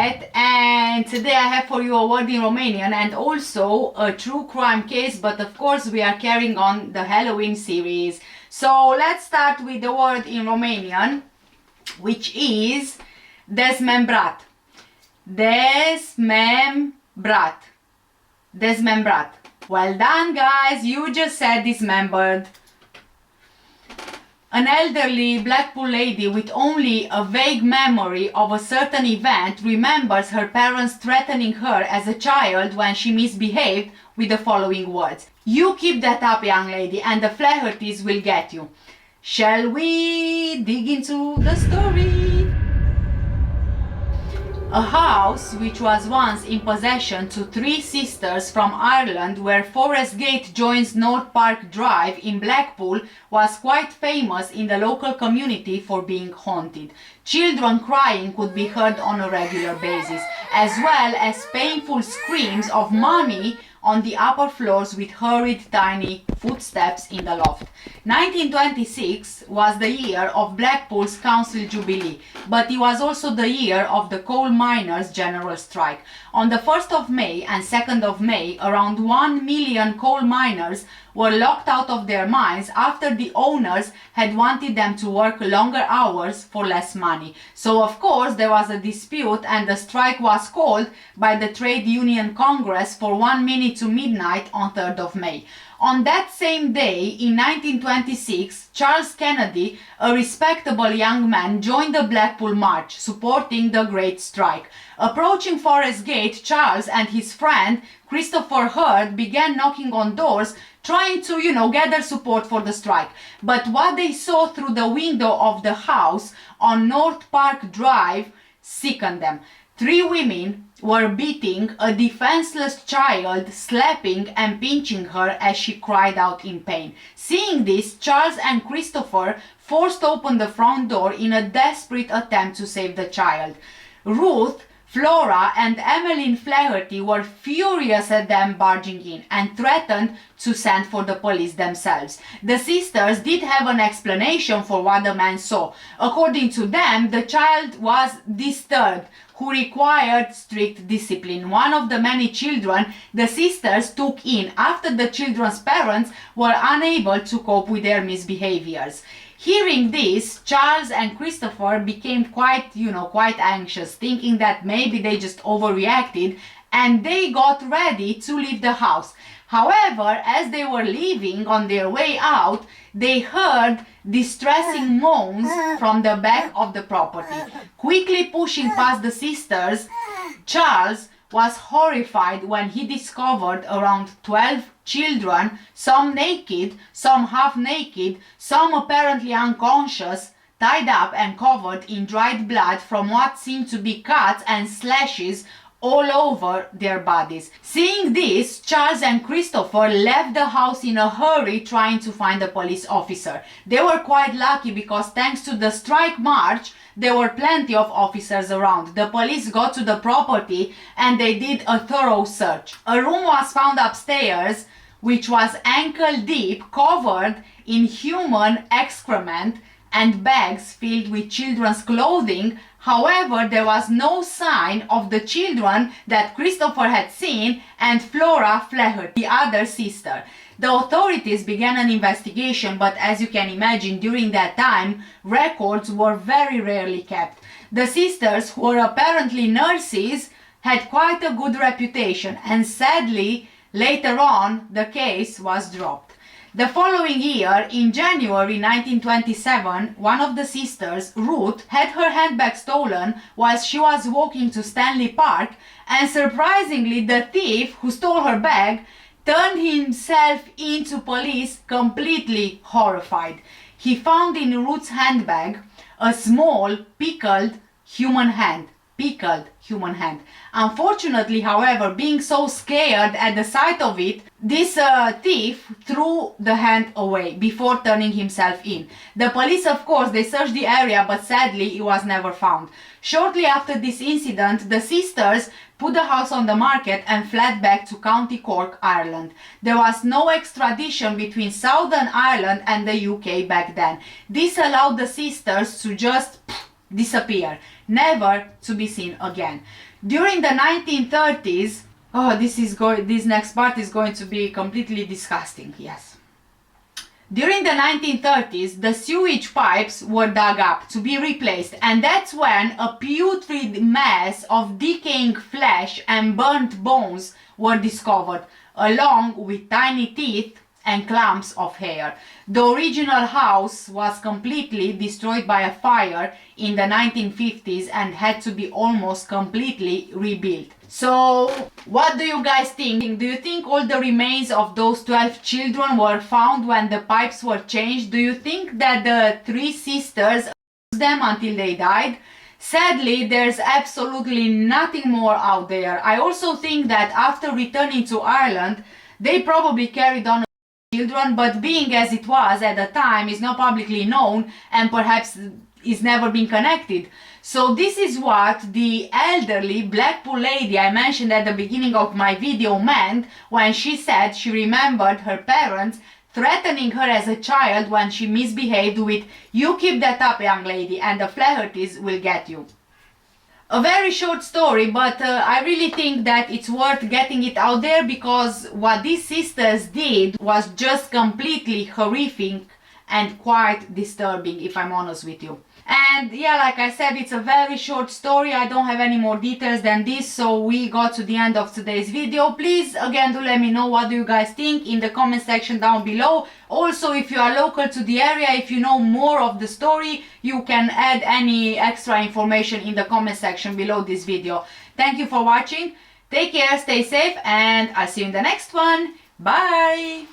Juliet, and today I have for you a word in Romanian and also a true crime case, but of course we are carrying on the Halloween series. So let's start with the word in Romanian, which is dezmembrat. Dezmembrat. Dezmembrat. Well done, guys, you just said dismembered. An elderly Blackpool lady with only a vague memory of a certain event remembers her parents threatening her as a child when she misbehaved with the following words. You keep that up, young lady, and the Flahertys will get you. Shall we dig into the story? A house which was once in possession to three sisters from Ireland, where Forest Gate joins North Park Drive in Blackpool, was quite famous in the local community for being haunted. Children crying could be heard on a regular basis, as well as painful screams of mommy on the upper floors with hurried tiny footsteps in the loft. 1926 was the year of Blackpool's council jubilee, but it was also the year of the coal miners' general strike. On the 1st of May and 2nd of May, around 1 million coal miners were locked out of their mines after the owners had wanted them to work longer hours for less money. So of course there was a dispute and the strike was called by the Trade Union Congress for 1 minute to midnight on 3rd of May. On that same day, in 1926, Charles Kennedy, a respectable young man, joined the Blackpool March, supporting the Great Strike. Approaching Forest Gate, Charles and his friend Christopher Hurd began knocking on doors, trying to, gather support for the strike. But what they saw through the window of the house on North Park Drive sickened them. Three women were beating a defenseless child, slapping and pinching her as she cried out in pain. Seeing this, Charles and Christopher forced open the front door in a desperate attempt to save the child. Ruth, Flora and Emmeline Flaherty were furious at them barging in and threatened to send for the police themselves. The sisters did have an explanation for what the man saw. According to them, the child was disturbed, who required strict discipline. One of the many children the sisters took in after the children's parents were unable to cope with their misbehaviors. Hearing this, Charles and Christopher became quite anxious, thinking that maybe they just overreacted, and they got ready to leave the house. However, as they were leaving on their way out, they heard distressing moans from the back of the property. Quickly pushing past the sisters, Charles was horrified when he discovered around 12 children, some naked, some half naked, some apparently unconscious, tied up and covered in dried blood from what seemed to be cuts and slashes all over their bodies. Seeing this, Charles and Christopher left the house in a hurry, trying to find a police officer. They were quite lucky because thanks to the strike march, there were plenty of officers around. The police got to the property and they did a thorough search. A room was found upstairs which was ankle deep, covered in human excrement and bags filled with children's clothing. However, there was no sign of the children that Christopher had seen and Flora Flaherty, the other sister. The authorities began an investigation, but as you can imagine, during that time, records were very rarely kept. The sisters, who were apparently nurses, had quite a good reputation, and sadly, later on, the case was dropped. The following year, in January 1927, one of the sisters, Ruth, had her handbag stolen while she was walking to Stanley Park, and surprisingly, the thief who stole her bag turned himself into police, completely horrified. He found in Ruth's handbag a small, pickled human hand. Unfortunately, however, being so scared at the sight of it, this thief threw the hand away before turning himself in. The police, of course, they searched the area, but sadly it was never found. Shortly after this incident, the sisters put the house on the market and fled back to County Cork, Ireland. There was no extradition between Southern Ireland and the UK back then. This allowed the sisters to just disappear, never to be seen again. During the 1930s, oh, this next part is going to be completely disgusting, yes. During the 1930s, the sewage pipes were dug up to be replaced, and that's when a putrid mess of decaying flesh and burnt bones were discovered, along with tiny teeth and clumps of hair. The original house was completely destroyed by a fire in the 1950s and had to be almost completely rebuilt. So, what do you guys think? Do you think all the remains of those 12 children were found when the pipes were changed? Do you think that the three sisters used them until they died? Sadly, there's absolutely nothing more out there. I also think that after returning to Ireland, they probably carried on children, but being as it was at the time is not publicly known and perhaps is never been connected. So this is what the elderly Blackpool lady I mentioned at the beginning of my video meant when she said she remembered her parents threatening her as a child when she misbehaved with, "You keep that up, young lady, and the Flahertys will get you." A very short story, but I really think that it's worth getting it out there, because what these sisters did was just completely horrific and quite disturbing, if I'm honest with you. And yeah, like I said, it's a very short story. I don't have any more details than this, so we got to the end of today's video. Please, again, do let me know what do you guys think in the comment section down below. Also, if you are local to the area, if you know more of the story, you can add any extra information in the comment section below this video. Thank you for watching. Take care, stay safe, and I'll see you in the next one. Bye!